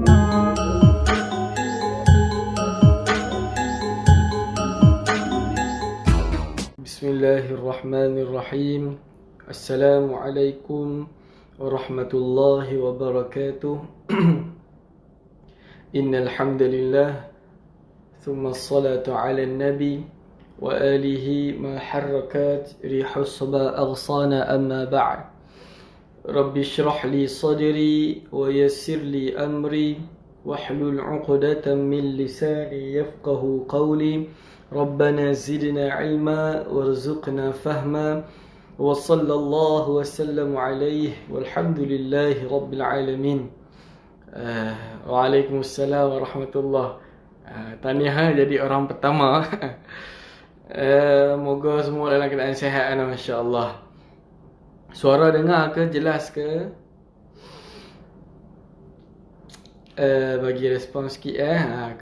Bismillahirrahmanirrahim. Assalamualaikum warahmatullahi wabarakatuh. Innal hamdalillah, thumma assalatu ala nabi wa alihi ma harakat rihus saba aghsana, amma ba'd. Rabbi shrah li sadri wa yassir li amri wahlul 'uqdatam min lisani yafqahu qawli. Rabbana zidna ilma warzuqna fahma wa sallallahu wa sallam alaihi walhamdulillahi rabbil alamin. Waalaikumsalam warahmatullahi. Tahniah jadi orang pertama. Moga semua dalam keadaan sihat, masya-Allah. Suara dengar ke, jelas ke? Bagi respon sikit.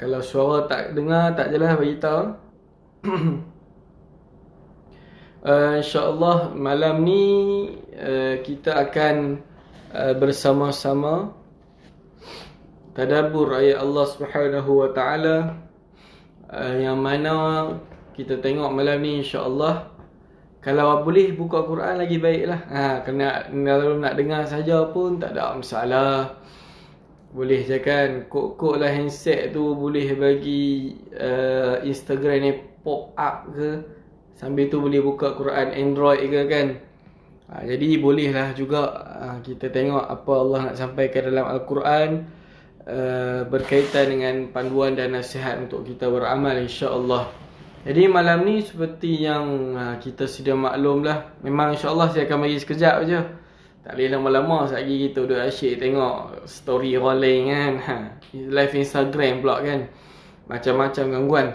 Kalau suara tak dengar, tak jelas, bagi tahu. InsyaAllah malam ni kita akan bersama-sama tadabbur ayat Allah Subhanahu wa ta'ala, yang mana kita tengok malam ni insyaAllah. Kalau boleh buka Quran lagi baiklah. Kalau nak dengar saja pun tak ada masalah. Boleh je kan, kok lah handset tu, boleh bagi Instagram ni pop up ke, sambil tu boleh buka Quran Android ke kan. Jadi bolehlah juga kita tengok apa Allah nak sampaikan dalam Al-Quran, berkaitan dengan panduan dan nasihat untuk kita beramal, insya-Allah. Jadi malam ni seperti yang kita sudah maklum lah, memang insya-Allah saya akan bagi sekejap je. Tak boleh lama-lama, sekejap lagi kita duduk asyik tengok story orang lain kan. Live Instagram pula kan, macam-macam gangguan.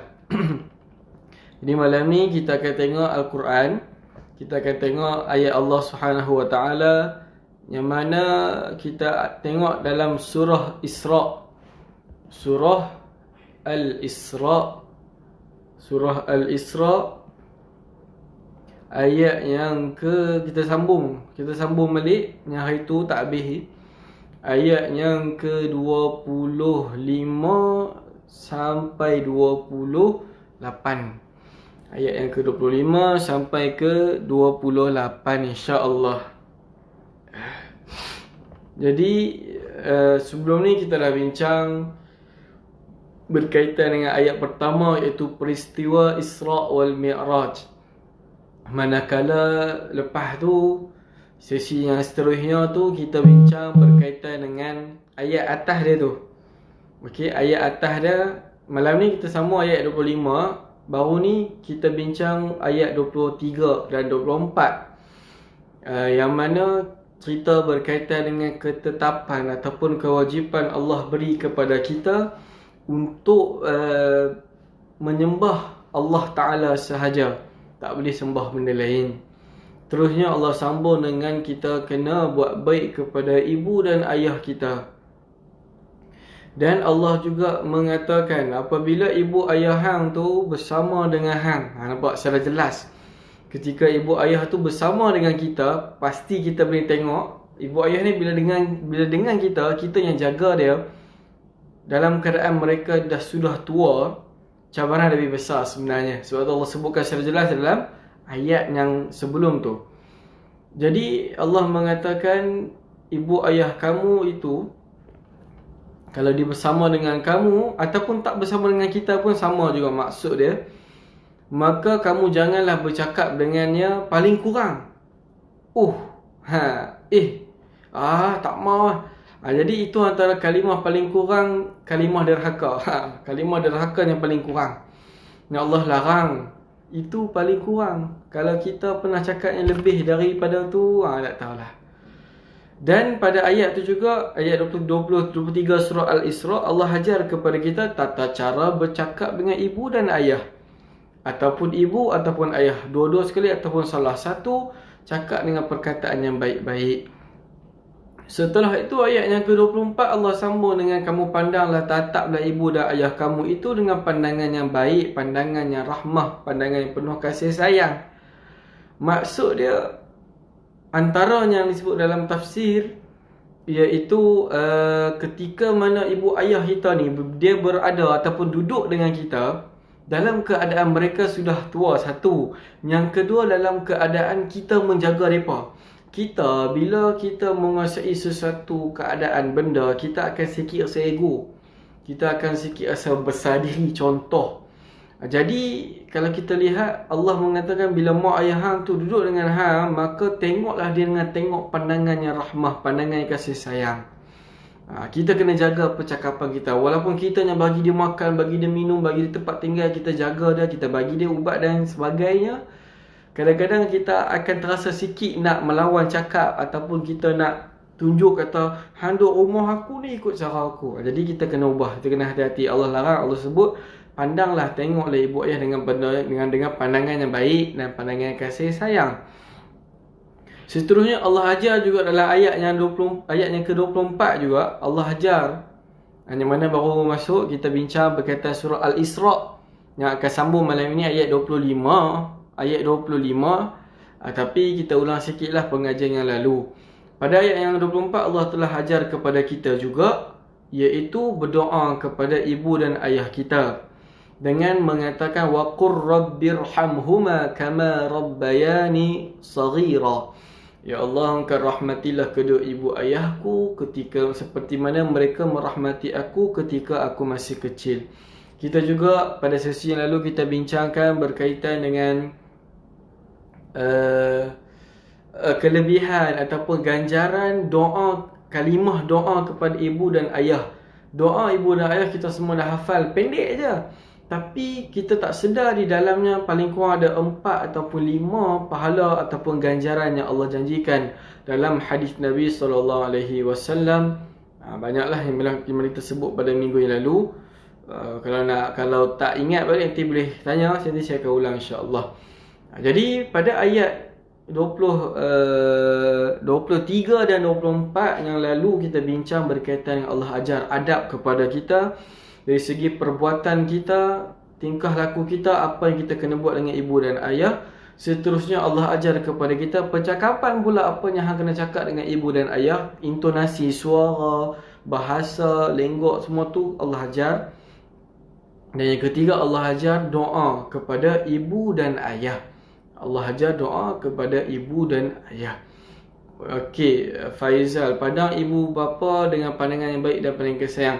Jadi malam ni kita akan tengok Al-Quran. Kita akan tengok ayat Allah Subhanahu wa ta'ala, yang mana kita tengok dalam surah Isra. Surah Al-Isra. Surah Al-Isra ayat yang kita sambung balik, yang hari tu tak habis. Ayat yang ke-25 sampai 28. Ayat yang ke-25 sampai ke-28, insya-Allah. Jadi sebelum ni kita dah bincang berkaitan dengan ayat pertama, iaitu peristiwa Isra wal Mi'raj. Manakala lepas tu, sesi yang seterusnya tu kita bincang berkaitan dengan ayat atas dia tu. Okey, ayat atas dia malam ni kita sambung ayat 25. Baru ni kita bincang ayat 23 dan 24, yang mana cerita berkaitan dengan ketetapan ataupun kewajipan Allah beri kepada kita untuk menyembah Allah Ta'ala sahaja, tak boleh sembah benda lain. Terusnya Allah sambung dengan kita kena buat baik kepada ibu dan ayah kita. Dan Allah juga mengatakan apabila ibu ayah hang tu bersama dengan hang, nampak secara jelas. Ketika ibu ayah tu bersama dengan kita, pasti kita boleh tengok ibu ayah ni bila dengan kita yang jaga dia, dalam keadaan mereka sudah tua, cabaran lebih besar sebenarnya. Sebab Allah sebutkan secara jelas dalam ayat yang sebelum tu. Jadi Allah mengatakan ibu ayah kamu itu, kalau dia bersama dengan kamu ataupun tak bersama dengan kita pun sama juga maksud dia, maka kamu janganlah bercakap dengannya paling kurang. Tak mau. Jadi itu antara kalimah paling kurang, kalimah derhaka. Kalimah derhaka yang paling kurang, yang Allah larang, itu paling kurang. Kalau kita pernah cakap yang lebih daripada tu, tak tahulah. Dan pada ayat tu juga, ayat 23 surah Al-Isra, Allah ajar kepada kita tata cara bercakap dengan ibu dan ayah, ataupun ibu ataupun ayah, dua-dua sekali ataupun salah satu, cakap dengan perkataan yang baik-baik. Setelah itu ayat yang ke-24 Allah sambung dengan kamu pandanglah, tataplah ibu dan ayah kamu itu dengan pandangan yang baik, pandangan yang rahmah, pandangan yang penuh kasih sayang. Maksud dia, antaranya yang disebut dalam tafsir, iaitu ketika mana ibu ayah kita ni dia berada ataupun duduk dengan kita dalam keadaan mereka sudah tua, satu. Yang kedua, dalam keadaan kita menjaga mereka. Kita, bila kita menguasai sesuatu keadaan benda, kita akan sikit rasa ego. Kita akan sikit rasa besar diri, contoh. Jadi, kalau kita lihat, Allah mengatakan bila mak ayah hang tu duduk dengan hang, maka tengoklah dia dengan tengok pandangan yang rahmah, pandangan yang kasih sayang. Kita kena jaga percakapan kita. Walaupun kita yang bagi dia makan, bagi dia minum, bagi dia tempat tinggal, kita jaga dia, kita bagi dia ubat dan sebagainya. Kadang-kadang kita akan terasa sikit nak melawan cakap, ataupun kita nak tunjuk kata, hang duk rumah aku ni ikut cara aku. Jadi kita kena ubah, kita kena hati-hati. Allah larang, Allah sebut, pandanglah, tengoklah ibu ayah dengan pandangan yang baik dan pandangan yang kasih sayang. Seterusnya Allah ajar juga dalam ayat yang ke-24 juga Allah ajar, yang mana baru masuk kita bincang berkaitan surah Al-Isra yang akan sambung malam ini ayat 25. Tapi kita ulang sikitlah pengajian yang lalu. Pada ayat yang 24 Allah telah ajar kepada kita juga, iaitu berdoa kepada ibu dan ayah kita dengan mengatakan wa qur rabbirhamhuma kama rabbayani saghira. Ya Allah, Engkau rahmatilah kedua ibu ayahku ketika seperti mana mereka merahmati aku ketika aku masih kecil. Kita juga pada sesi yang lalu kita bincangkan berkaitan dengan kelebihan ataupun ganjaran doa, kalimah doa kepada ibu dan ayah. Doa ibu dan ayah kita semua dah hafal, pendek je. Tapi kita tak sedar di dalamnya paling kurang ada 4 ataupun 5 pahala ataupun ganjaran yang Allah janjikan dalam hadis Nabi SAW. Banyaklah yang kita sebut pada minggu yang lalu. Kalau tak ingat balik nanti boleh tanya, nanti saya akan ulang insya-Allah. Jadi pada ayat 23 dan 24 yang lalu kita bincang berkaitan dengan Allah ajar adab kepada kita. Dari segi perbuatan kita, tingkah laku kita, apa yang kita kena buat dengan ibu dan ayah. Seterusnya Allah ajar kepada kita percakapan pula, apa yang hang kena cakap dengan ibu dan ayah. Intonasi suara, bahasa, lenggok, semua tu Allah ajar. Dan yang ketiga Allah ajar doa kepada ibu dan ayah. Allah ajar doa kepada ibu dan ayah. Okey, Faizal, pandang ibu bapa dengan pandangan yang baik dan pandangan kasih sayang.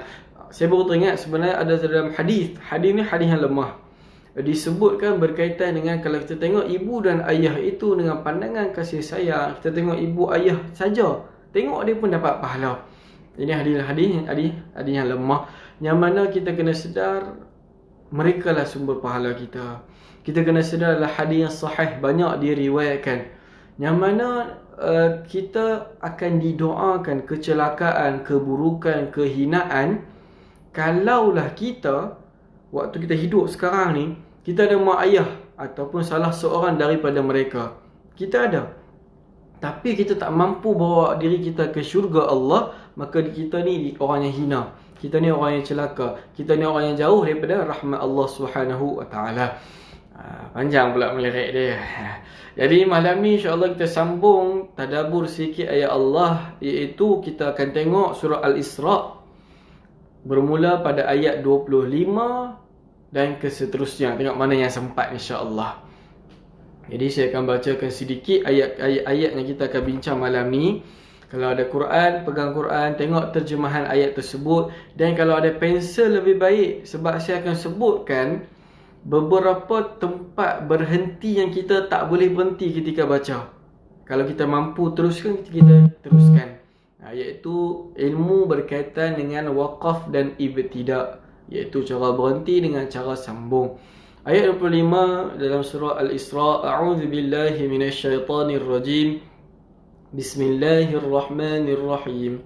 Saya baru teringat sebenarnya ada dalam hadis. Hadis ni hadis yang lemah. Disebutkan berkaitan dengan kalau kita tengok ibu dan ayah itu dengan pandangan kasih sayang, kita tengok ibu ayah saja, tengok dia pun dapat pahala. Ini hadis yang lemah, yang mana kita kena sedar mereka lah sumber pahala kita. Kita kena sedar adalah hadis yang sahih, banyak diriwayatkan, yang mana kita akan didoakan kecelakaan, keburukan, kehinaan kalaulah kita waktu kita hidup sekarang ni kita ada mak ayah ataupun salah seorang daripada mereka. Kita ada, tapi kita tak mampu bawa diri kita ke syurga Allah, maka kita ni orang yang hina, kita ni orang yang celaka, kita ni orang yang jauh daripada rahmat Allah Subhanahu wa taala. Panjang pula melirik dia. Jadi malam ni insya-Allah kita sambung tadabbur sikit ayat Allah, iaitu kita akan tengok surah Al-Isra bermula pada ayat 25 dan keseterusnya. Tengok mana yang sempat insya-Allah. Jadi saya akan bacakan sedikit ayat-ayat yang kita akan bincang malam ni. Kalau ada Quran, pegang Quran, tengok terjemahan ayat tersebut. Dan kalau ada pensel lebih baik, sebab saya akan sebutkan beberapa tempat berhenti yang kita tak boleh berhenti ketika baca. Kalau kita mampu teruskan, kita teruskan. Iaitu ilmu berkaitan dengan waqaf dan ibtida', iaitu cara berhenti dengan cara sambung. Ayat 25 dalam surah Al-Isra, A'udzu billahi minasyaitonir rajim. Bismillahirrahmanirrahim.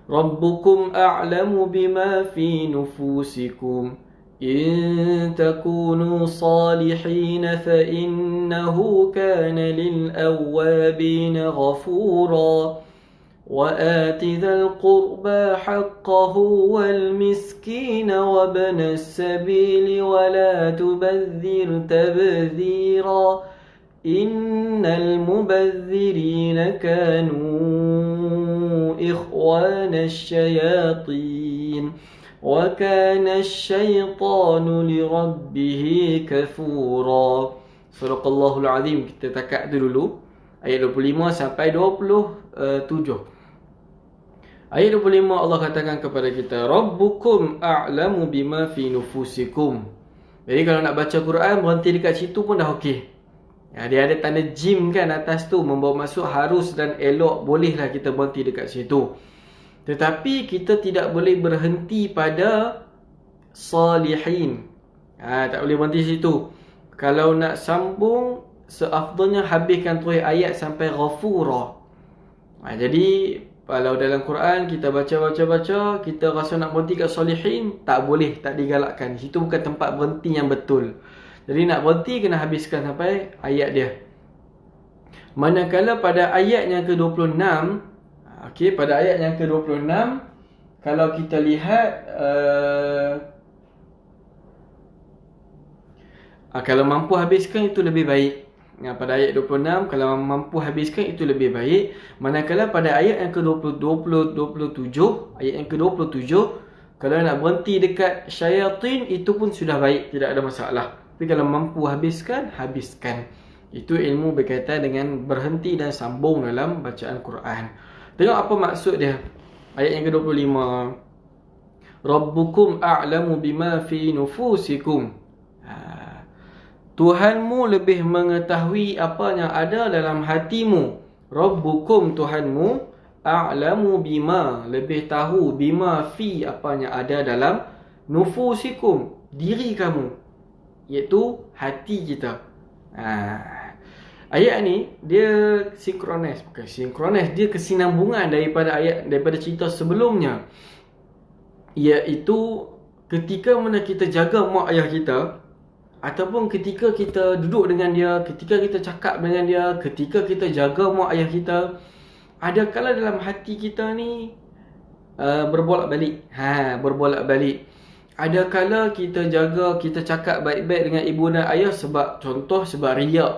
Rabbukum a'lamu bima fi nufusikum. إن تكونوا صالحين فإنه كان للأوابين غفورا وآت ذا القربى حقه والمسكين وابن السبيل ولا تبذر تبذيرا إن المبذرين كانوا إخوان الشياطين وكان الشيطان لربه كفورا. Sadaqallahul Azim. Kita takat tu dulu. Ayat 25 sampai 27. Ayat 25 Allah katakan kepada kita, Rabbukum a'lamu bima fi nufusikum. Jadi kalau nak baca Quran, berhenti dekat situ pun dah okey. Ya, dia ada tanda jim kan atas tu, membawa maksud harus dan elok, bolehlah kita berhenti dekat situ. Tetapi kita tidak boleh berhenti pada salihin. Tak boleh berhenti situ. Kalau nak sambung, seafdalnya habiskan terus ayat sampai ghafura. Jadi kalau dalam Quran kita baca, kita rasa nak berhenti kat salihin, tak boleh, tak digalakkan. Situ bukan tempat berhenti yang betul. Jadi nak berhenti kena habiskan sampai ayat dia. Manakala pada ayat yang ke-26, pada ayat yang ke-26, kalau kita lihat kalau mampu habiskan itu lebih baik. Pada ayat 26, kalau mampu habiskan itu lebih baik. Manakala pada ayat yang ke-27, ayat yang ke-27, kalau nak berhenti dekat syaitan, itu pun sudah baik, tidak ada masalah. Tapi kalau mampu habiskan, habiskan. Itu ilmu berkaitan dengan berhenti dan sambung dalam bacaan Quran. Tengok apa maksud dia. Ayat yang ke-25. Rabbukum a'lamu bima fi nufusikum. Tuhanmu lebih mengetahui apa yang ada dalam hatimu. Rabbukum, Tuhanmu, a'lamu bima, lebih tahu, bima fi, apa yang ada dalam nufusikum, diri kamu, iaitu hati kita. Ayat ni dia sinkronis, bukan sinkronis, dia kesinambungan daripada cerita sebelumnya, iaitu ketika mana kita jaga mak ayah kita, ataupun ketika kita duduk dengan dia, ketika kita cakap dengan dia, ketika kita jaga mak ayah kita, ada kala dalam hati kita ni berbolak-balik. Berbolak-balik. Ada kala kita jaga, kita cakap baik-baik dengan ibu dan ayah sebab riak.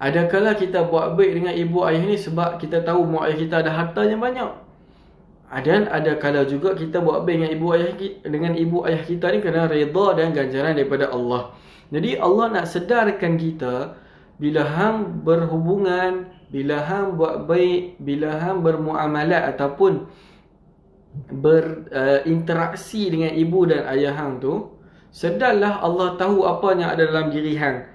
Ada kala kita buat baik dengan ibu ayah ni sebab kita tahu mak ayah kita ada harta yang banyak. Dan ada kala juga kita buat baik dengan ibu ayah kita ni kerana redha dan ganjaran daripada Allah. Jadi Allah nak sedarkan kita, bila hang berhubungan, bila hang buat baik, bila hang bermuamalat ataupun berinteraksi dengan ibu dan ayah hang tu, sedarlah Allah tahu apa yang ada dalam diri hang.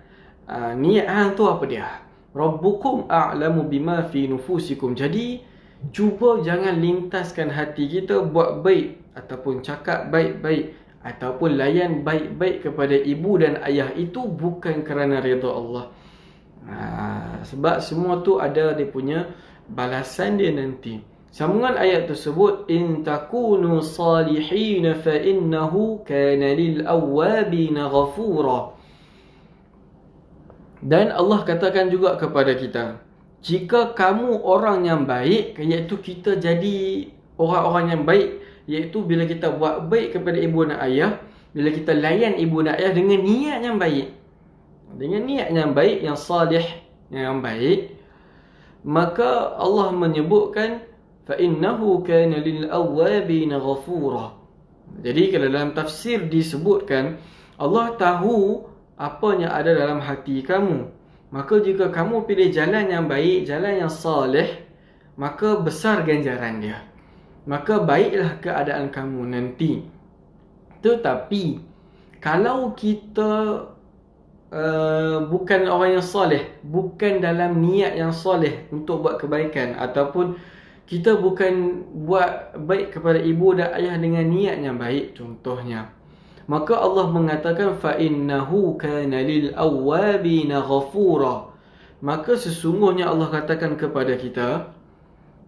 Niat hang tu apa dia? Rabbukum a'lamu bima fi nufusikum. Jadi cuba jangan lintaskan hati kita buat baik ataupun cakap baik-baik ataupun layan baik-baik kepada ibu dan ayah, itu bukan kerana redha Allah. Sebab semua tu ada dia punya balasan dia nanti. Sambungan ayat tersebut, in takunu salihin fa innahu kana lil awwabin ghafura. Dan Allah katakan juga kepada kita, jika kamu orang yang baik, iaitu kita jadi orang-orang yang baik, iaitu bila kita buat baik kepada ibu dan ayah, bila kita layan ibu dan ayah dengan niat yang baik, dengan niat yang baik, yang salih, yang baik, maka Allah menyebutkan fa innahu kana lil awwabin ghafura. Jadi kalau dalam tafsir disebutkan Allah tahu apa yang ada dalam hati kamu. Maka jika kamu pilih jalan yang baik, jalan yang salih, maka besar ganjaran dia. Maka baiklah keadaan kamu nanti. Tetapi kalau kita bukan orang yang salih, bukan dalam niat yang salih untuk buat kebaikan, ataupun kita bukan buat baik kepada ibu dan ayah dengan niat yang baik contohnya, maka Allah mengatakan fa innahu kana lil awwabin ghafura. Maka sesungguhnya Allah katakan kepada kita,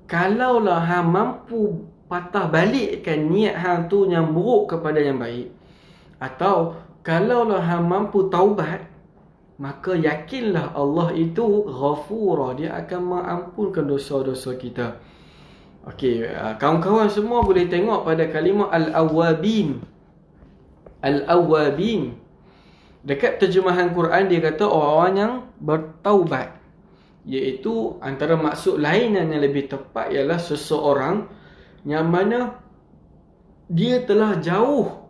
kalaulah hang mampu patah balikkan niat hang tu yang buruk kepada yang baik, atau kalaulah hang mampu taubat, maka yakinlah Allah itu ghafura, dia akan mengampunkan dosa-dosa kita. Okey, kawan-kawan semua boleh tengok pada kalimah al-awwabin. Al-awwabin, dekat terjemahan Quran dia kata orang yang bertaubat. Iaitu antara maksud lain yang lebih tepat ialah seseorang yang mana dia telah jauh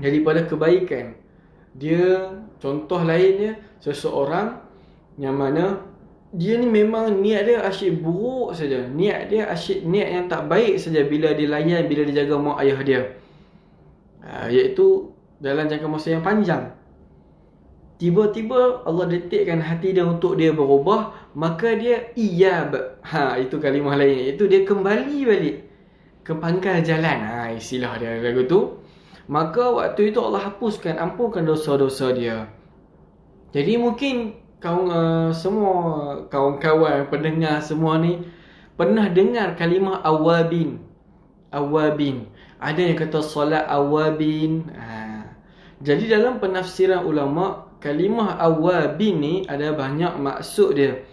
daripada kebaikan. Dia, contoh lainnya, seseorang yang mana dia ni memang niat dia asyik buruk saja. Niat dia asyik niat yang tak baik saja bila dia layan, bila dia jaga mak ayah dia. Iaitu dalam jangka masa yang panjang. Tiba-tiba Allah detikkan hati dia untuk dia berubah, maka dia iyab. Itu kalimah lain. Iaitu dia kembali balik ke pangkal jalan. Istilah dia lagu tu. Maka waktu itu Allah hapuskan, ampunkan dosa-dosa dia. Jadi mungkin semua kawan-kawan pendengar semua ni pernah dengar kalimah awabin. Awabin. Ada yang kata solat awabin. Jadi dalam penafsiran ulama, kalimah awabin ni ada banyak maksud dia.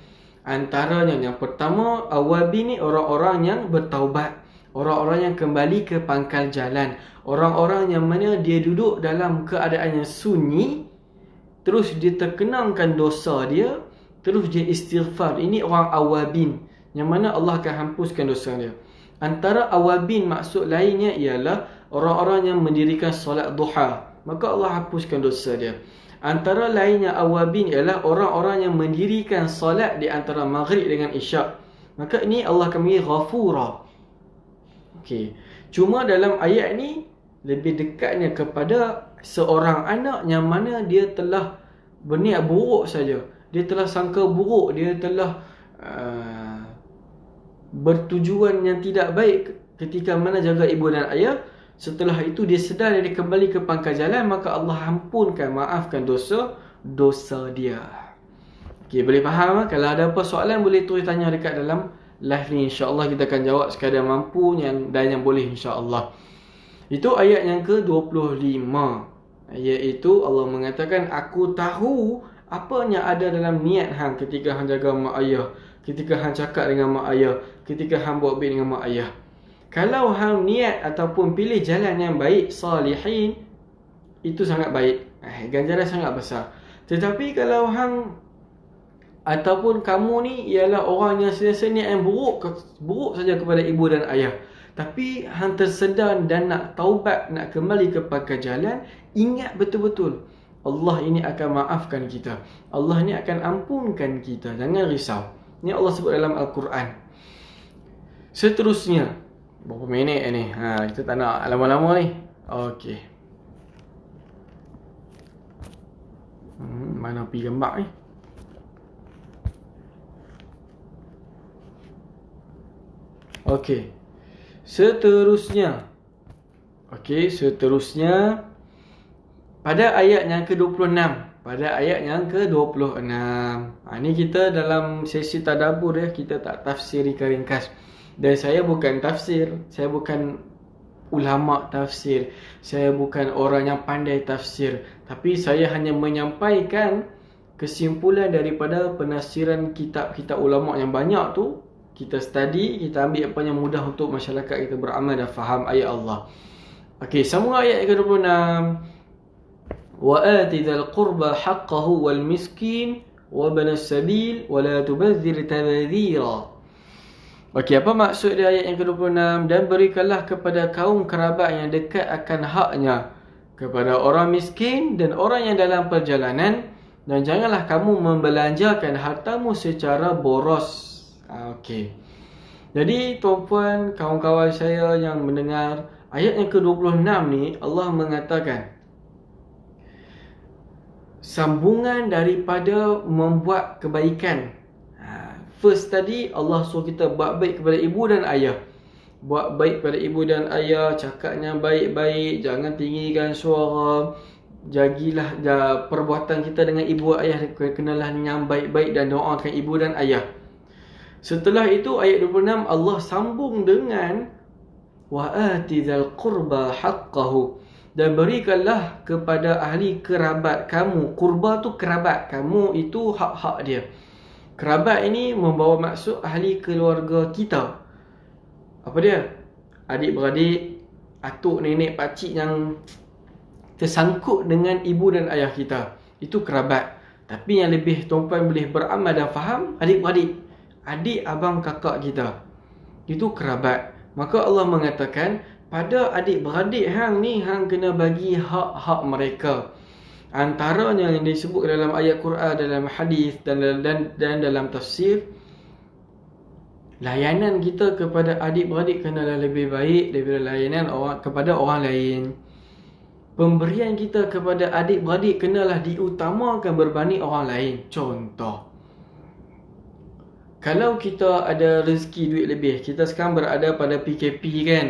Antaranya yang pertama, awabin ni orang-orang yang bertaubat, orang-orang yang kembali ke pangkal jalan, orang-orang yang mana dia duduk dalam keadaan yang sunyi, terus dia terkenangkan dosa dia, terus dia istighfar. Ini orang awabin, yang mana Allah akan hapuskan dosa dia. Antara awabin maksud lainnya ialah orang-orang yang mendirikan solat duha, maka Allah hapuskan dosa dia. Antara lainnya awabin ialah orang-orang yang mendirikan solat di antara maghrib dengan isyak, maka ini Allah akan panggil ghafura. Okey. Cuma dalam ayat ni lebih dekatnya kepada seorang anak yang mana dia telah berniat buruk saja. Dia telah sangka buruk, dia telah bertujuan yang tidak baik ketika mana jaga ibu dan ayah. Setelah itu dia sedar dia kembali ke pangkal jalan, maka Allah ampunkan, maafkan dosa dia. Okey, boleh faham? Kalau ada apa soalan boleh tulis tanya dekat dalam live ni, insya-Allah kita akan jawab sekadar mampu dan yang boleh, insya-Allah. Itu ayat yang ke-25. Iaitu Allah mengatakan, aku tahu apa yang ada dalam niat hang ketika hang jaga mak ayah, ketika hang cakap dengan mak ayah, ketika hang buat baik dengan mak ayah. Kalau hang niat ataupun pilih jalan yang baik, salihin, itu sangat baik, ganjaran sangat besar. Tetapi kalau hang ataupun kamu ni ialah orang yang sentiasa niat yang buruk saja kepada ibu dan ayah, tapi hang tersedar dan nak taubat, nak kembali ke pangkal jalan, ingat betul-betul Allah ini akan maafkan kita, Allah ini akan ampunkan kita. Jangan risau. Ini Allah sebut dalam Al-Quran. Seterusnya, berapa minit ni? Kita tak nak lama-lama ni. Okey. Mana pergi gambar ni? Okey. Seterusnya. Pada ayat yang ke-26. Ni kita dalam sesi tadabbur ya, kita tak tafsir ringkas. Dan saya bukan tafsir, saya bukan ulama tafsir, saya bukan orang yang pandai tafsir, tapi saya hanya menyampaikan kesimpulan daripada penafsiran kitab-kitab ulama yang banyak tu. Kita study, kita ambil apa yang mudah untuk masyarakat kita beramal dan faham ayat Allah. Okey, sambung ayat ke-26. Wa ati dzal qurba haqqahu wal miskin wa banas sabil wa la tubadzir tabdzira. Okey, apa maksud dia ayat yang ke-26? Dan berikanlah kepada kaum kerabat yang dekat akan haknya, kepada orang miskin dan orang yang dalam perjalanan, dan janganlah kamu membelanjakan hartamu secara boros. Okey. Jadi tuan-puan, kawan-kawan saya yang mendengar, ayat yang ke-26 ni Allah mengatakan sambungan daripada membuat kebaikan. First tadi Allah suruh kita buat baik kepada ibu dan ayah. Buat baik kepada ibu dan ayah, cakapnya baik-baik, jangan tinggikan suara. Jagilah perbuatan kita dengan ibu ayah, kenalah yang baik-baik dan doakan ibu dan ayah. Setelah itu ayat 26 Allah sambung dengan wa ati dzal qurba haqqahu, dan berikanlah kepada ahli kerabat kamu. Qurba tu kerabat, kamu itu hak-hak dia. Kerabat ini membawa maksud ahli keluarga kita. Apa dia? Adik-beradik, atuk, nenek, pakcik yang tersangkut dengan ibu dan ayah kita. Itu kerabat. Tapi yang lebih tuan-puan boleh beramal dan faham, adik-beradik, adik, abang, kakak kita, itu kerabat. Maka Allah mengatakan, pada adik-beradik hang ni, hang kena bagi hak-hak mereka. Antaranya yang disebut dalam ayat Quran, dalam hadis dan dalam tafsir, layanan kita kepada adik-beradik kenalah lebih baik daripada layanan kepada orang lain. Pemberian kita kepada adik-beradik kenalah diutamakan berbanding orang lain. Contoh, kalau kita ada rezeki duit lebih, kita sekarang berada pada PKP kan,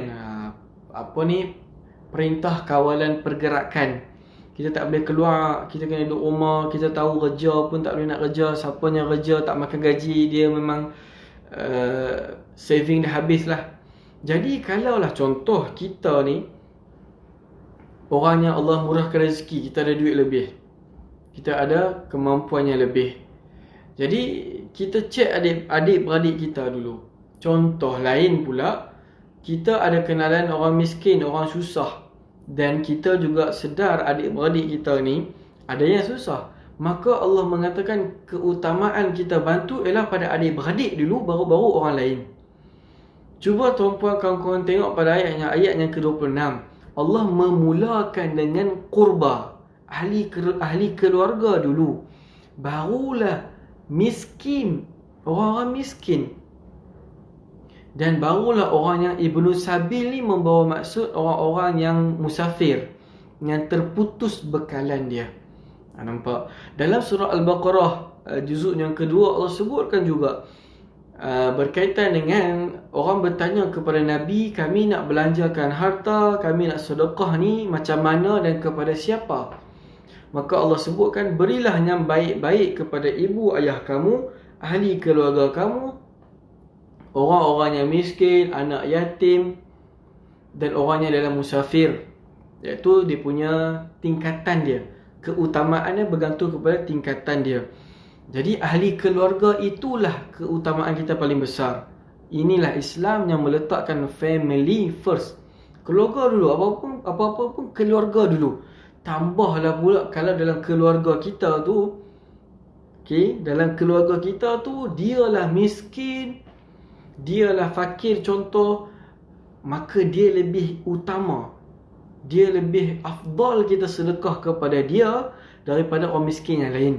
Perintah Kawalan Pergerakan. Kita tak boleh keluar, kita kena duduk rumah. Kita tahu kerja pun tak boleh nak kerja. Siapa yang kerja tak makan gaji, dia memang saving dah habis lah. Jadi kalaulah contoh kita ni orang yang Allah murahkan rezeki, kita ada duit lebih, kita ada kemampuan yang lebih, jadi kita cek adik-beradik kita dulu. Contoh lain pula, kita ada kenalan orang miskin, orang susah, dan kita juga sedar adik-beradik kita ni ada yang susah. Maka Allah mengatakan keutamaan kita bantu ialah pada adik-beradik dulu, baru-baru orang lain. Cuba tuan-puan kawan-kawan tengok pada ayat yang ke-26. Allah memulakan dengan qurba, ahli keluarga dulu, barulah miskin, orang-orang miskin, dan barulah orang yang Ibnu Sabil ni membawa maksud orang-orang yang musafir, yang terputus bekalan dia. Nampak? Dalam surah Al-Baqarah juzuk yang kedua, Allah sebutkan juga berkaitan dengan orang bertanya kepada Nabi, kami nak belanjakan harta, kami nak sedekah ni macam mana dan kepada siapa? Maka Allah sebutkan, berilah yang baik-baik kepada ibu ayah kamu, ahli keluarga kamu, orang-orang yang miskin, anak yatim, dan orang yang dalam musafir. Iaitu dia punya tingkatan dia, keutamaannya bergantung kepada tingkatan dia. Jadi ahli keluarga itulah keutamaan kita paling besar. Inilah Islam yang meletakkan family first. Keluarga dulu, apa-apa pun keluarga dulu. Tambahlah pula kalau dalam keluarga kita tu, dalam keluarga kita tu dialah miskin, dialah fakir contoh, maka dia lebih utama, dia lebih afdal kita sedekah kepada dia daripada orang miskin yang lain.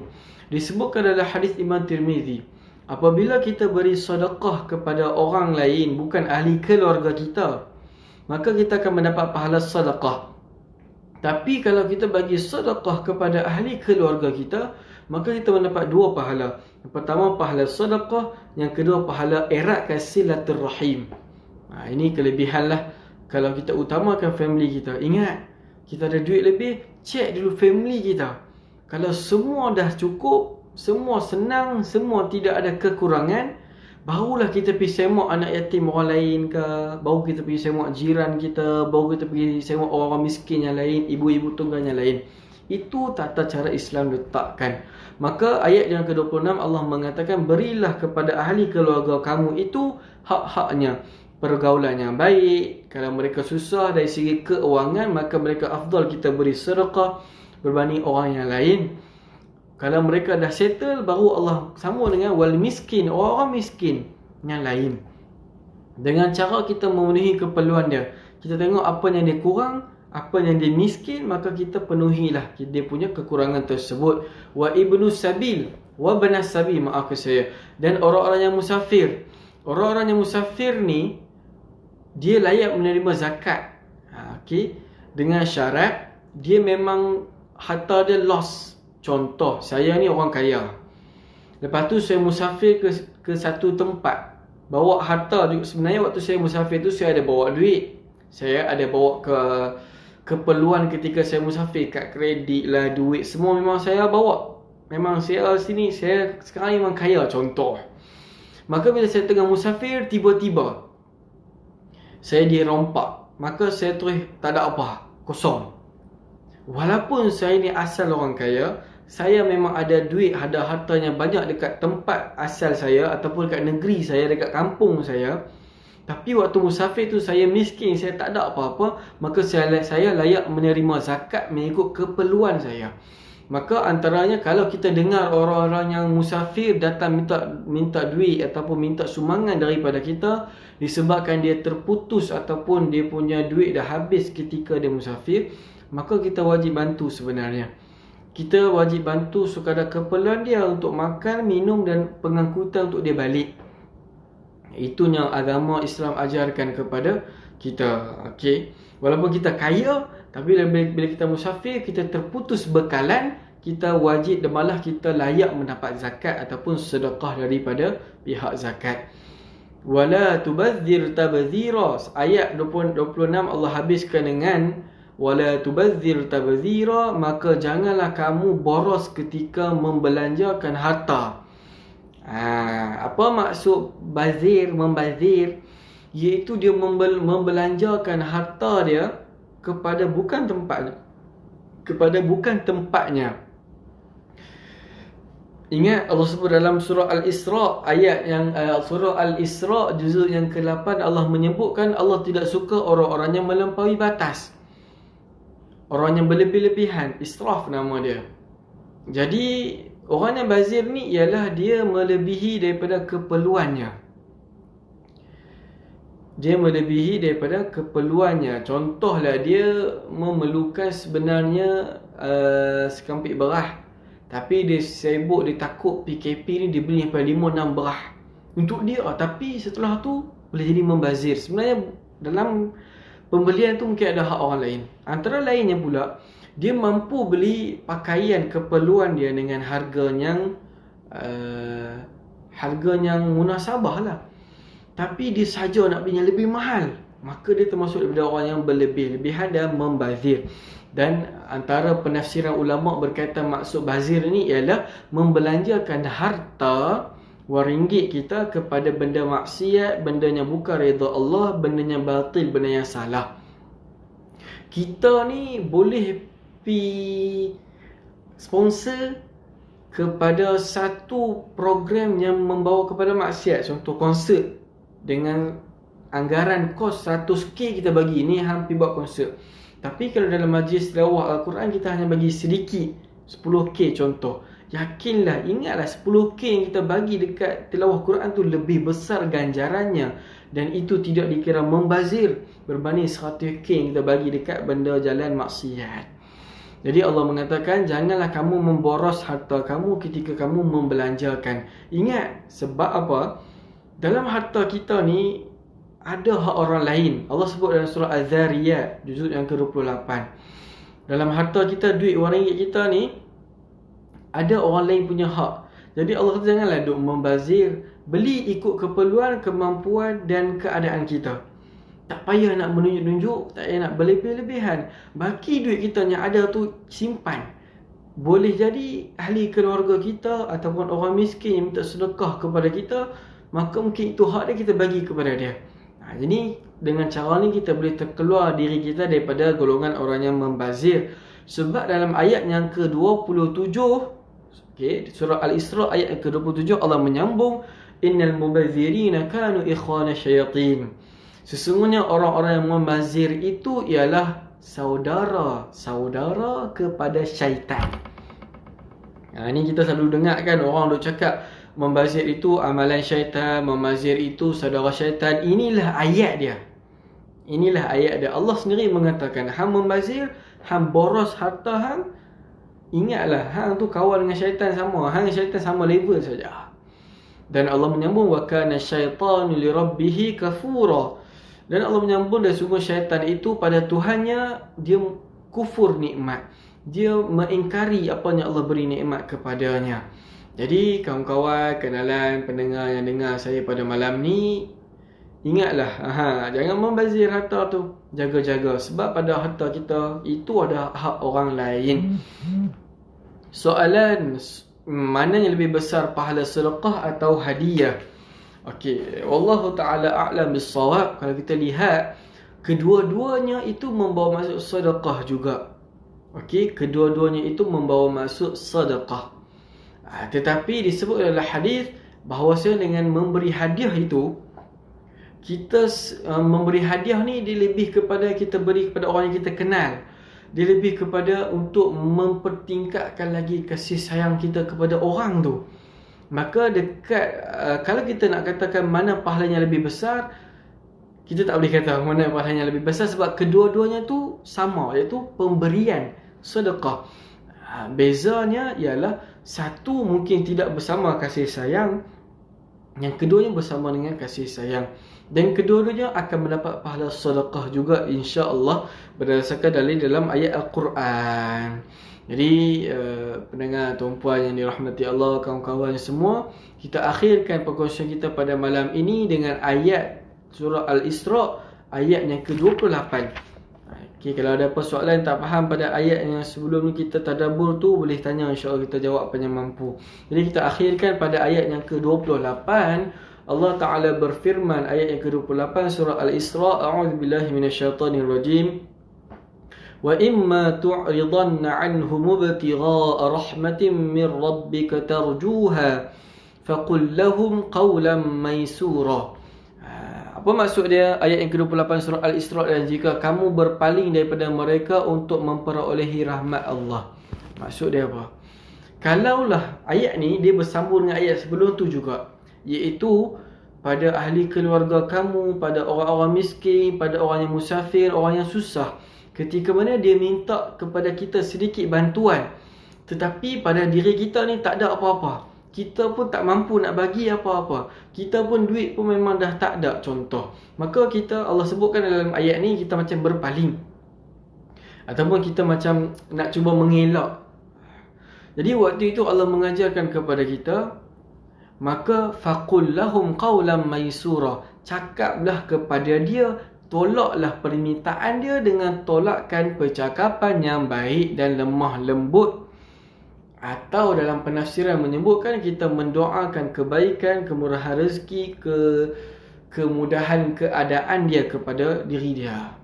Disebutkan dalam hadis Imam Tirmizi, apabila kita beri sedekah kepada orang lain bukan ahli keluarga kita, maka kita akan mendapat pahala sedekah. Tapi kalau kita bagi sedekah kepada ahli keluarga kita, maka kita mendapat dua pahala. Yang pertama pahala sedekah, yang kedua pahala eratkan silaturrahim. Ini kelebihan lah kalau kita utamakan family kita. Ingat, kita ada duit lebih, cek dulu family kita. Kalau semua dah cukup, semua senang, semua tidak ada kekurangan, barulah kita pergi semak anak yatim orang lain ke, baru kita pergi semak jiran kita, baru kita pergi semak orang-orang miskin yang lain, ibu-ibu tunggal yang lain. Itu tata cara Islam letakkan. Maka ayat yang ke-26 Allah mengatakan, berilah kepada ahli keluarga kamu itu hak-haknya. Pergaulan yang baik, kalau mereka susah dari segi keuangan, maka mereka afdal kita beri sedekah berbanding orang yang lain. Kalau mereka dah settle, baru Allah sambung dengan wal miskin, orang-orang miskin yang lain. Dengan cara kita memenuhi keperluan dia, kita tengok apa yang dia kurang, apa yang dia miskin, maka kita penuhilah dia punya kekurangan tersebut. Wa ibnu sabil, wa banas sabil, maafkan saya, dan orang-orang yang musafir. Orang-orang yang musafir ni dia layak menerima zakat. Dengan syarat dia memang harta dia loss. Contoh, saya ni orang kaya, lepas tu saya musafir ke satu tempat, bawa harta. Sebenarnya waktu saya musafir tu saya ada bawa duit, saya ada bawa ke keperluan ketika saya musafir, kad kredit lah, duit semua memang saya bawa. Memang saya sini, saya sekarang memang kaya contoh. Maka bila saya tengah musafir, tiba-tiba saya dirompak, maka saya terus tak ada apa, kosong. Walaupun saya ni asal orang kaya, saya memang ada duit, ada hartanya banyak dekat tempat asal saya ataupun dekat negeri saya, dekat kampung saya. Tapi waktu musafir tu saya miskin, saya tak ada apa-apa, maka saya layak menerima zakat mengikut keperluan saya. Maka antaranya kalau kita dengar orang-orang yang musafir datang minta duit ataupun minta sumbangan daripada kita disebabkan dia terputus ataupun dia punya duit dah habis ketika dia musafir, maka kita wajib bantu sebenarnya. Kita wajib bantu sekadar keperluan dia untuk makan, minum dan pengangkutan untuk dia balik. Itu yang agama Islam ajarkan kepada kita. Okey. Walaupun kita kaya, tapi bila kita musafir, kita terputus bekalan, kita wajib dan malah kita layak mendapat zakat ataupun sedekah daripada pihak zakat. Wala tubadzir tabzira. Ayat 26 Allah habiskan dengan wala tubadzir tabzira, maka janganlah kamu boros ketika membelanjakan harta. Apa maksud membazir? Iaitu dia membelanjakan harta dia kepada bukan tempatnya. Ingat Allah sebut dalam surah Al-Isra, surah Al-Isra juzuk yang ke-8, Allah menyebutkan Allah tidak suka orang-orang yang melampaui batas, orang yang berlebih-lebihan. Israf nama dia. Jadi orang yang bazir ni ialah dia melebihi daripada keperluannya. Contohlah dia memerlukan sebenarnya sekampik berah, tapi dia sibuk, dia takut PKP ni dia beli sampai 5-6 berah untuk dia, tapi setelah tu boleh jadi membazir. Sebenarnya dalam pembelian tu mungkin ada hak orang lain. Antara lainnya pula, dia mampu beli pakaian keperluan dia dengan harga yang munasabah lah, tapi dia saja nak beli yang lebih mahal, maka dia termasuk daripada orang yang berlebih-lebihan dan membazir. Dan antara penafsiran ulama' berkaitan maksud bazir ni ialah membelanjakan harta RM1 kita kepada benda maksiat, benda yang bukan redha Allah, benda yang batil, benda yang salah. Kita ni boleh sponsor kepada satu program yang membawa kepada maksiat. Contoh konsert, dengan anggaran kos 100k kita bagi, ni hampir buat konsert. Tapi kalau dalam majlis tilawah Al-Quran kita hanya bagi sedikit, 10k contoh, yakinlah, ingatlah 10k yang kita bagi dekat tilawah Quran tu lebih besar ganjarannya, dan itu tidak dikira membazir berbanding 100k yang kita bagi dekat benda jalan maksiat. Jadi Allah mengatakan janganlah kamu memboros harta kamu ketika kamu membelanjakan. Ingat, sebab apa? Dalam harta kita ni ada hak orang lain. Allah sebut dalam surah Az-Zariyat juzuk yang ke-28. Dalam harta kita, duit RM1 kita ni, ada orang lain punya hak. Jadi Allah kata janganlah duk membazir, beli ikut keperluan, kemampuan dan keadaan kita. Tak payah nak menunjuk-nunjuk, tak payah nak berlebih-lebihan. Baki duit kita yang ada tu, simpan. Boleh jadi ahli keluarga kita ataupun orang miskin yang minta sedekah kepada kita, maka mungkin itu hak dia, kita bagi kepada dia. Jadi dengan cara ni kita boleh terkeluar diri kita daripada golongan orang yang membazir. Sebab dalam ayat yang ke-27, surah Al-Isra ayat yang ke-27, Allah menyambung, innal mubazirina kanu ikhwana syayatin. Sesungguhnya orang-orang yang membazir itu ialah saudara kepada syaitan. Ini kita selalu dengar kan, orang duk cakap membazir itu amalan syaitan, membazir itu saudara syaitan. Inilah ayat dia. Allah sendiri mengatakan, hang membazir, hang boros harta hang, ingatlah hang tu kawan dengan syaitan sama. Hang dengan syaitan sama level saja. Dan Allah menyambung, wa kana syaitanu li rabbih kafura. Dan Allah menyambung, dan sungguh syaitan itu pada Tuhannya dia kufur nikmat. Dia mengingkari apa yang Allah beri nikmat kepadanya. Jadi kawan-kawan, kenalan, pendengar yang dengar saya pada malam ni, ingatlah, jangan membazir harta tu. Jaga-jaga, sebab pada harta kita itu ada hak orang lain. Soalan, mana yang lebih besar, pahala sedekah atau hadiah? Okey, wallahu taala a'lam bis-shawab. Kalau kita lihat, kedua-duanya itu membawa maksud sedekah juga. Okey, kedua-duanya itu membawa maksud sedekah. Tetapi disebut dalam hadis bahawasanya dengan memberi hadiah itu, kita memberi hadiah ni dia lebih kepada kita beri kepada orang yang kita kenal. dia lebih kepada untuk mempertingkatkan lagi kasih sayang kita kepada orang tu. Maka kalau kita nak katakan mana pahalanya lebih besar, kita tak boleh kata mana pahalanya lebih besar, sebab kedua-duanya tu sama, iaitu pemberian sedekah. Bezanya ialah satu mungkin tidak bersama kasih sayang, yang keduanya bersama dengan kasih sayang, dan kedua-duanya akan mendapat pahala sedekah juga, insya-Allah, berdasarkan dalil dalam ayat Al-Quran. Jadi pendengar tuan-puan yang dirahmati Allah, kawan-kawan semua, kita akhirkan perkongsian kita pada malam ini dengan ayat surah Al-Isra, ayat yang ke-28. Okay, kalau ada apa soalan tak faham pada ayat yang sebelum ni kita tadabbur tu, boleh tanya, insya-Allah kita jawab apa yang mampu. Jadi kita akhirkan pada ayat yang ke-28. Allah Ta'ala berfirman, ayat yang ke-28 surah Al-Isra, a'udzubillahi minasyaitonirrajim. Wa imma tu'ridanna 'anhum ibtigha'a rahmatin min rabbika tarjuha faqul lahum qawlan maysura. Apa maksud dia ayat yang ke-28 surah Al-Isra? Dan jika kamu berpaling daripada mereka untuk memperolehi rahmat Allah. Maksud dia apa? Kalaulah ayat ni dia bersambung dengan ayat sebelum tu juga, iaitu pada ahli keluarga kamu, pada orang-orang miskin, pada orang yang musafir, orang yang susah. Ketika mana dia minta kepada kita sedikit bantuan, tetapi pada diri kita ni tak ada apa-apa, kita pun tak mampu nak bagi apa-apa, kita pun duit pun memang dah tak ada, contoh. Maka kita, Allah sebutkan dalam ayat ni, kita macam berpaling, ataupun kita macam nak cuba mengelak. Jadi waktu itu Allah mengajarkan kepada kita, maka faqul lahum qawlan maysura, cakaplah kepada dia, tolaklah permintaan dia dengan tolakkan percakapan yang baik dan lemah lembut. Atau dalam penafsiran menyebutkan kita mendoakan kebaikan, kemurahan rezeki, kemudahan keadaan dia kepada diri dia.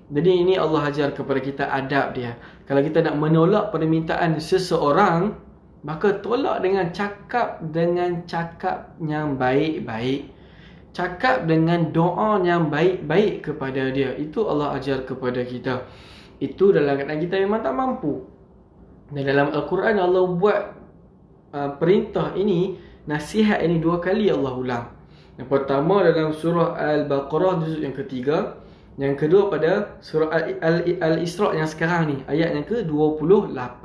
Jadi ini Allah ajar kepada kita adab dia. Kalau kita nak menolak permintaan seseorang, maka tolak dengan cakap yang baik-baik. Cakap dengan doa yang baik-baik kepada dia. Itu Allah ajar kepada kita. Itu dalam keadaan kita memang tak mampu. Dan dalam Al-Quran Allah buat perintah ini, nasihat ini 2 kali Allah ulang. Yang pertama dalam surah Al-Baqarah juzuk yang ke-3, yang kedua pada surah Al-Isra yang sekarang ni, ayat yang ke-28.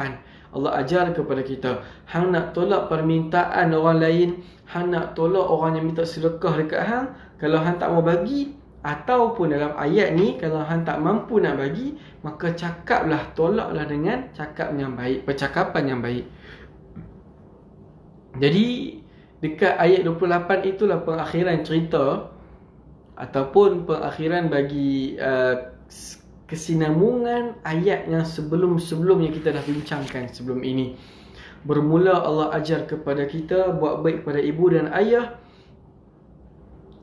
Allah ajar kepada kita, hang nak tolak permintaan orang lain, hang nak tolak orang yang minta sedekah dekat hang, kalau hang tak mau bagi, ataupun dalam ayat ni kalau hang tak mampu nak bagi, maka cakaplah, tolaklah dengan cakap yang baik, percakapan yang baik. Jadi dekat ayat 28 itulah pengakhiran cerita, ataupun pengakhiran bagi kesinambungan ayat yang sebelum-sebelum yang kita dah bincangkan sebelum ini. Bermula Allah ajar kepada kita buat baik kepada ibu dan ayah,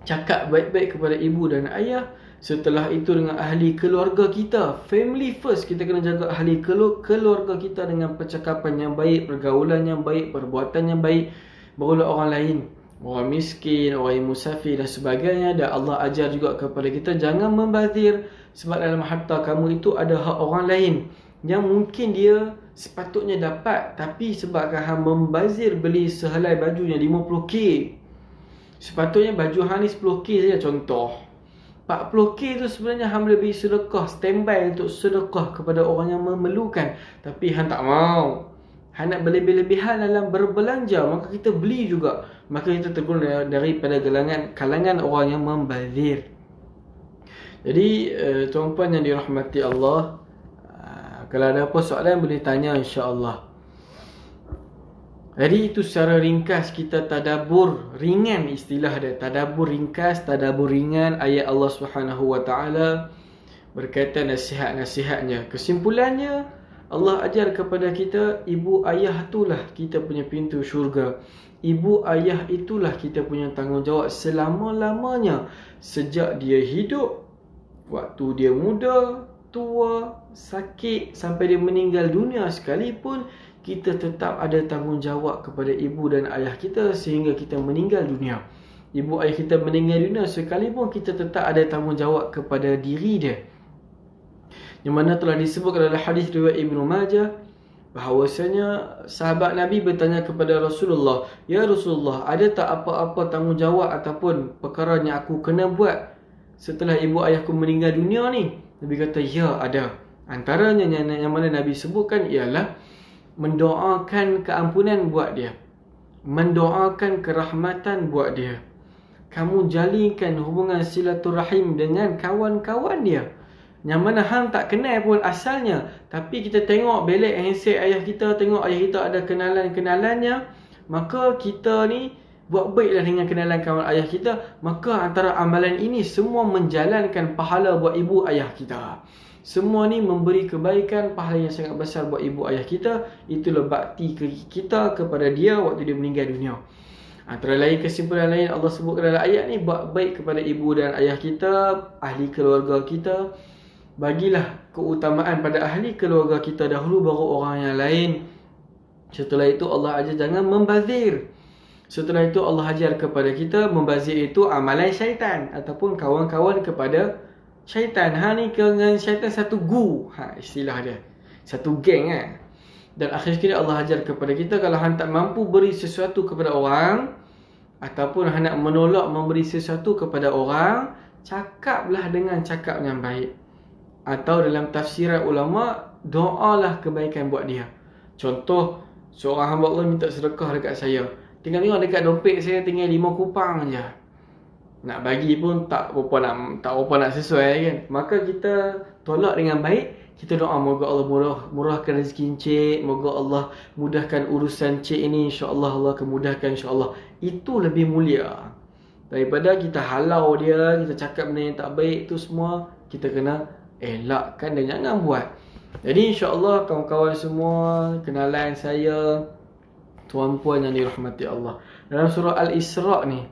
cakap baik-baik kepada ibu dan ayah. Setelah itu dengan ahli keluarga kita, family first, kita kena jaga ahli keluarga kita dengan percakapan yang baik, pergaulan yang baik, perbuatan yang baik. Barulah orang lain, orang miskin, orang yang musafir dan sebagainya. Dan Allah ajar juga kepada kita jangan membazir, sebab dalam harta kamu itu ada hak orang lain yang mungkin dia sepatutnya dapat, tapi sebabkan hang membazir beli sehelai baju yang 50k, sepatutnya baju hang ni 10k saja contoh, 40k tu sebenarnya hang boleh beri sedekah, standby untuk sedekah kepada orang yang memerlukan, tapi hang tak mau, hang nak berlebih-lebihan dalam berbelanja, maka kita beli juga, maka kita tergolong daripada kalangan orang yang membazir. Jadi tuan-puan yang dirahmati Allah, kalau ada apa soalan boleh tanya, insya-Allah. Jadi itu secara ringkas kita tadabbur ringan, istilah dia tadabbur ringkas, tadabbur ringan ayat Allah Subhanahu wa taala berkaitan nasihat-nasihatnya. Kesimpulannya, Allah ajar kepada kita, ibu ayah itulah kita punya pintu syurga. Ibu ayah itulah kita punya tanggungjawab selama-lamanya, sejak dia hidup, waktu dia muda, tua, sakit, sampai dia meninggal dunia sekalipun, kita tetap ada tanggungjawab kepada ibu dan ayah kita sehingga kita meninggal dunia. Ibu ayah kita meninggal dunia sekalipun, kita tetap ada tanggungjawab kepada diri dia. yang mana telah disebut dalam hadis riwayat Ibnu Majah bahawasanya sahabat Nabi bertanya kepada Rasulullah, "Ya Rasulullah, ada tak apa-apa tanggungjawab ataupun perkara yang aku kena buat setelah ibu ayahku meninggal dunia ni?" Nabi kata, "Ya, ada." Antaranya yang mana Nabi sebutkan ialah mendoakan keampunan buat dia, mendoakan kerahmatan buat dia, kamu jalinkan hubungan silaturahim dengan kawan-kawan dia yang mana hang tak kenal pun asalnya, tapi kita tengok belek handset ayah kita, tengok ayah kita ada kenalan-kenalannya, maka kita ni buat baiklah dengan kenalan kawan ayah kita. Maka antara amalan ini semua menjalankan pahala buat ibu ayah kita. Semua ni memberi kebaikan, pahala yang sangat besar buat ibu ayah kita. Itulah bakti kita kepada dia waktu dia meninggal dunia. Antara lain kesimpulan lain Allah sebutkan dalam ayat ni, buat baik kepada ibu dan ayah kita, ahli keluarga kita. Bagilah keutamaan pada ahli keluarga kita dahulu baru orang yang lain. Setelah itu Allah ajar jangan membazir. Setelah itu Allah ajar kepada kita membazir itu amalan syaitan ataupun kawan-kawan kepada syaitan. Ni dengan syaitan satu istilah dia. Satu geng Dan akhir sekali Allah ajar kepada kita, kalau hang tak mampu beri sesuatu kepada orang ataupun hang nak menolak memberi sesuatu kepada orang, cakaplah dengan cakap yang baik. Atau dalam tafsiran ulama, doalah kebaikan buat dia. Contoh, seorang hamba Allah minta sedekah dekat saya. Tengok dekat dompet saya tinggal 5 kupang je. Nak bagi pun tak berapa nak sesuai kan. Maka kita tolak dengan baik. Kita doa moga Allah murahkan rezeki encik, moga Allah mudahkan urusan encik ini, insya-Allah Allah akan mudahkan insya-Allah. Itu lebih mulia daripada kita halau dia, kita cakap benda yang tak baik. Itu semua kita kena elakkan dan jangan buat. Jadi insya-Allah kawan-kawan semua, kenalan saya, tuan-puan yang dirahmati Allah, dalam surah Al-Isra ni,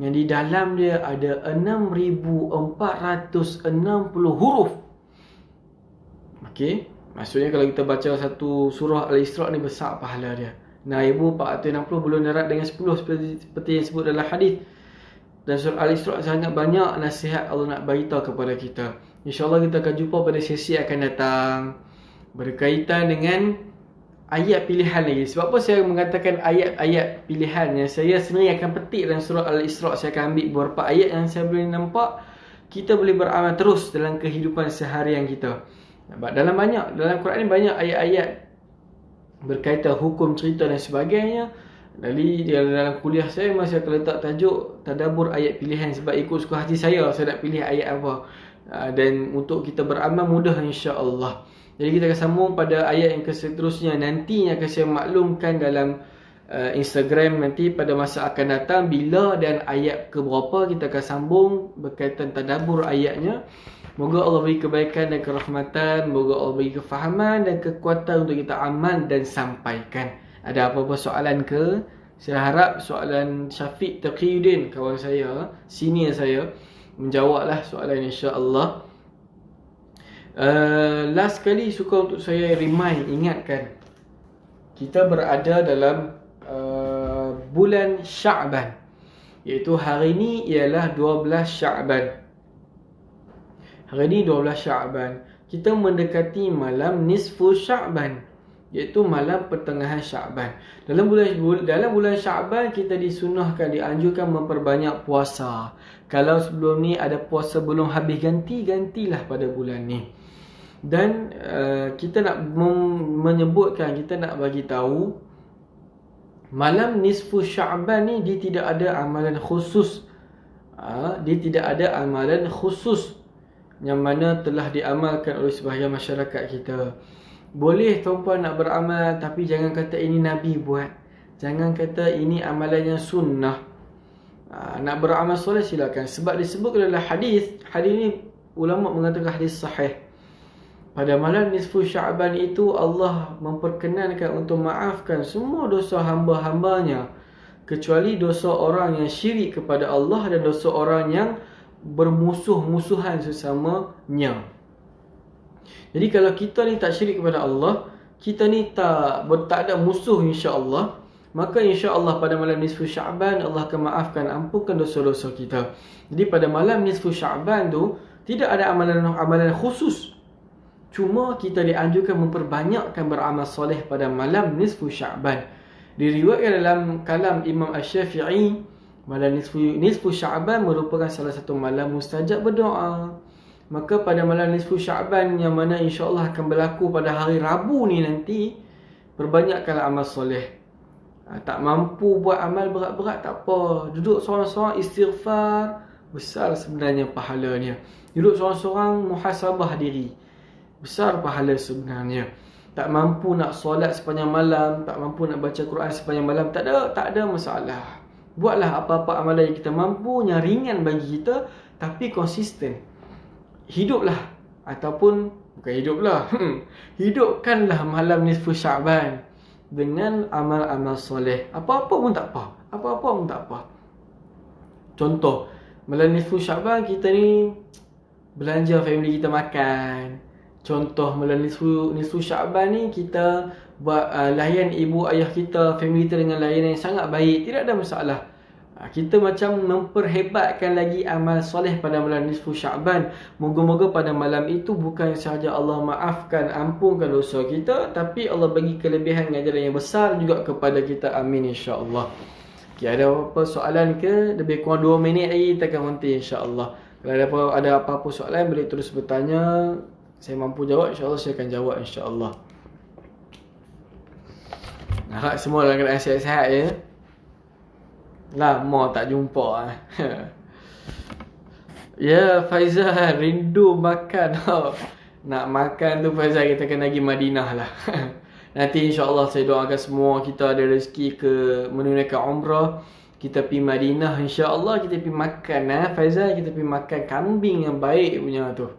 yang di dalam dia ada 6,460 huruf. Okey, maksudnya kalau kita baca satu surah Al-Isra ni besar pahala dia. 6,460 belum darat dengan 10 seperti yang sebut dalam hadis. Dan surah Al-Isra sangat banyak nasihat Allah nak beritahu kepada kita. InsyaAllah kita akan jumpa pada sesi akan datang berkaitan dengan ayat pilihan lagi. Sebab apa saya mengatakan ayat-ayat pilihan yang saya sebenarnya akan petik dalam surah Al-Isra. Saya akan ambil beberapa ayat yang saya boleh nampak kita boleh beramal terus dalam kehidupan seharian kita. Dalam Quran ni banyak ayat-ayat berkaitan hukum, cerita dan sebagainya. Jadi dalam kuliah saya masih akan letak tajuk tadabbur ayat pilihan, sebab ikut suka hati saya nak pilih ayat apa. Dan untuk kita beramal mudah insya-Allah. Jadi kita akan sambung pada ayat yang seterusnya. Nantinya akan saya maklumkan dalam Instagram nanti pada masa akan datang bila dan ayat ke berapa kita akan sambung berkaitan tadabbur ayatnya. Moga Allah beri kebaikan dan kerahmatan, moga Allah beri kefahaman dan kekuatan untuk kita amal dan sampaikan. Ada apa-apa soalan ke? Saya harap soalan Syafiq Taqiyuddin, kawan saya, senior saya, menjawablah soalan insya-Allah. Last kali suka untuk saya ingatkan, kita berada dalam bulan Sya'ban, iaitu hari ini ialah 12 Sya'ban. Hari ini 12 Sya'ban. Kita mendekati malam nisfu Sya'ban, iaitu malam pertengahan Sya'ban. Dalam bulan Sya'ban kita disunahkan, dianjurkan memperbanyak puasa. Kalau sebelum ni ada puasa belum habis, gantilah pada bulan ni. Dan kita nak menyebutkan, kita nak bagi tahu malam nisfu Sya'ban ni dia tidak ada amalan khusus. Dia tidak ada amalan khusus yang mana telah diamalkan oleh sebahagian masyarakat kita. Boleh tuan-puan nak beramal, tapi jangan kata ini Nabi buat. Jangan kata ini amalan yang sunnah. Nak beramal soleh silakan. Sebab disebut dalam hadis ni ulama mengatakan hadis sahih. Pada malam nisfu Sya'ban itu Allah memperkenankan untuk maafkan semua dosa hamba-hambanya, kecuali dosa orang yang syirik kepada Allah dan dosa orang yang bermusuh-musuhan sesamanya. Jadi kalau kita ni tak syirik kepada Allah, kita ni tak ada musuh insya-Allah, maka insya-Allah pada malam nisfu Sya'ban Allah akan maafkan, ampunkan dosa-dosa kita. Jadi pada malam nisfu Sya'ban tu tidak ada amalan khusus. Cuma kita dianjurkan memperbanyakkan beramal soleh pada malam nisfu Sya'ban. Diriwayatkan dalam kalam Imam Asy-Syafi'i, malam nisfu Sya'ban merupakan salah satu malam mustajab berdoa. Maka pada malam nisfu Sya'ban yang mana insya-Allah akan berlaku pada hari Rabu ni nanti, perbanyakkanlah amal soleh. Tak mampu buat amal berat-berat tak apa. Duduk seorang-seorang istighfar, besar sebenarnya pahalanya. Duduk seorang-seorang muhasabah diri, besar pahala sebenarnya. Tak mampu nak solat sepanjang malam, tak mampu nak baca Quran sepanjang malam, tak ada masalah. Buatlah apa-apa amalan yang kita mampu, yang ringan bagi kita, tapi konsisten. Hiduplah, ataupun bukan hiduplah, hidupkanlah malam nisfu Sya'ban dengan amal-amal soleh. Apa-apa pun tak apa. Apa-apa pun tak apa. Contoh, malam nisfu Sya'ban kita ni belanja family kita makan. Contoh malam nisfu Sya'ban ni kita buat layan ibu ayah kita, family kita dengan layanan yang sangat baik. Tidak ada masalah. Kita macam memperhebatkan lagi amal soleh pada malam nisfu Sya'ban. Moga-moga pada malam itu bukan sahaja Allah maafkan, ampunkan dosa kita, tapi Allah bagi kelebihan ganjaran yang besar juga kepada kita. Amin insya-Allah. Okay, ada apa soalan ke? Lebih kurang 2 minit lagi kita akan berhenti insya-Allah. Kalau ada apa-apa soalan boleh terus bertanya. Saya mampu jawab, insya-Allah saya akan jawab insya-Allah. Harap semua dalam keadaan sihat-sihat ya. Lama tak jumpa. Ya Faizal, rindu makan. Nak makan tu Faizal, kita akan pergi Madinah lah. Nanti insya-Allah saya doakan semua kita ada rezeki ke menunaikan umrah. Kita pergi Madinah insya-Allah, kita pergi makan Faizal, kita pergi makan kambing yang baik punya tu.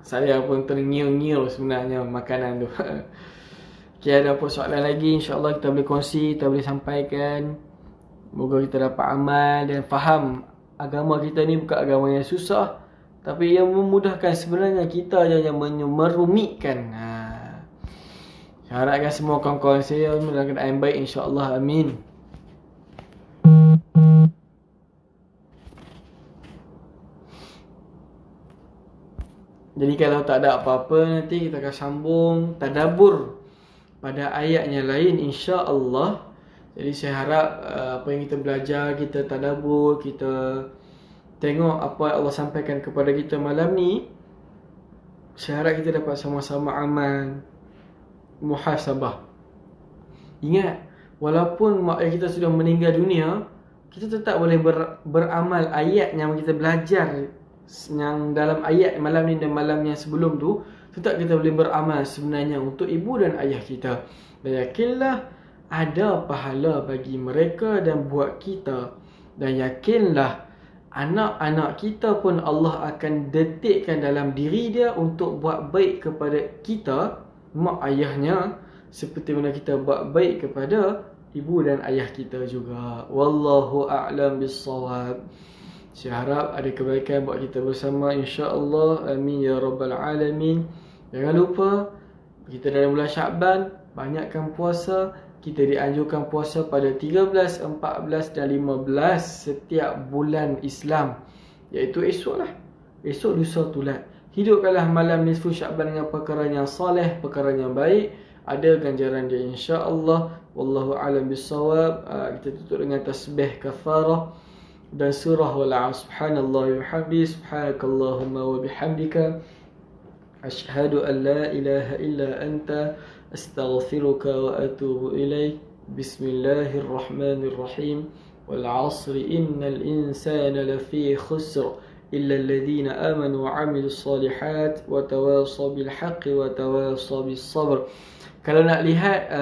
Saya pun terngiu-ngiu sebenarnya makanan tu. Okay, ada apa soalan lagi, insya-Allah kita boleh kongsi, kita boleh sampaikan. Moga kita dapat amal dan faham agama kita ni bukan agama yang susah, tapi yang memudahkan. Sebenarnya kita je yang merumitkan. Saya harapkan semua kawan-kawan saya dalam keadaan baik insya-Allah. Amin. Jadi kalau tak ada apa-apa, nanti kita akan sambung tadabbur pada ayat yang lain insya-Allah. Jadi saya harap apa yang kita belajar, kita tadabbur, kita tengok apa yang Allah sampaikan kepada kita malam ni. Saya harap kita dapat sama-sama amal muhasabah. Ingat, walaupun mak ayah kita sudah meninggal dunia, kita tetap boleh beramal ayat yang kita belajar yang dalam ayat malam ni dan malam yang sebelum tu. Tetap kita boleh beramal sebenarnya untuk ibu dan ayah kita. Dan yakinlah ada pahala bagi mereka dan buat kita. Dan yakinlah anak-anak kita pun Allah akan detikkan dalam diri dia untuk buat baik kepada kita, mak ayahnya, seperti mana kita buat baik kepada ibu dan ayah kita juga. Wallahu a'lam bissawab. Saya harap ada kebaikan buat kita bersama insya-Allah. Amin ya rabbal alamin. Jangan lupa kita dalam bulan Sya'ban banyakkan puasa. Kita dianjurkan puasa pada 13, 14 dan 15 setiap bulan Islam, iaitu esok lah. Esok lusa tulat. Hidupkanlah malam nisfu Sya'ban dengan perkara yang soleh, perkara yang baik. Ada ganjaran dia insya-Allah. Wallahu a'lam bissawab. Kita tutup dengan tasbih kafarah dan surah wal 'asr. Subhanallah wa bihamdihi, subhanakallahumma wa bihamdika, asyhadu an la ilaha illa anta, astaghfiruka wa atubu ilaik. Bismillahirrahmanirrahim. Wal 'asri innal insana lafi khusr illa alladhina amanu wa 'amilus solihat wa tawasaw bil haqqi wa tawasaw bis sabr. Kalau nak lihat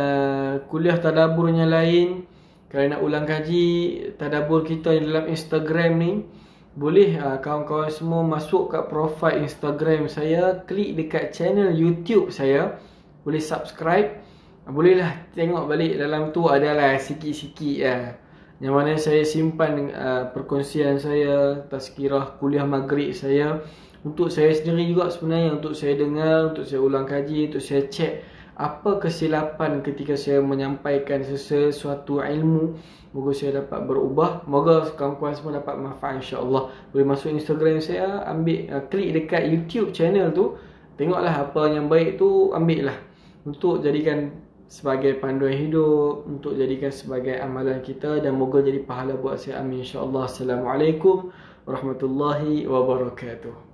kuliah tadabburnya lain, kalau nak ulang kaji tadabbur kita dalam Instagram ni, boleh kawan-kawan semua masuk kat profil Instagram saya, klik dekat channel YouTube saya, boleh subscribe. Bolehlah tengok balik, dalam tu adalah sikit-sikit yang mana saya simpan perkongsian saya, tazkirah kuliah maghrib saya, untuk saya sendiri juga sebenarnya, untuk saya dengar, untuk saya ulang kaji, untuk saya cek apa kesilapan ketika saya menyampaikan sesuatu ilmu. Moga saya dapat berubah. Moga kawan-kawan semua dapat manfaat insya-Allah. Boleh masuk Instagram saya, ambil klik dekat YouTube channel tu, tengoklah apa yang baik tu, ambil lah untuk jadikan sebagai panduan hidup, untuk jadikan sebagai amalan kita, dan moga jadi pahala buat saya. Amin insya-Allah. Assalamualaikum warahmatullahi wabarakatuh.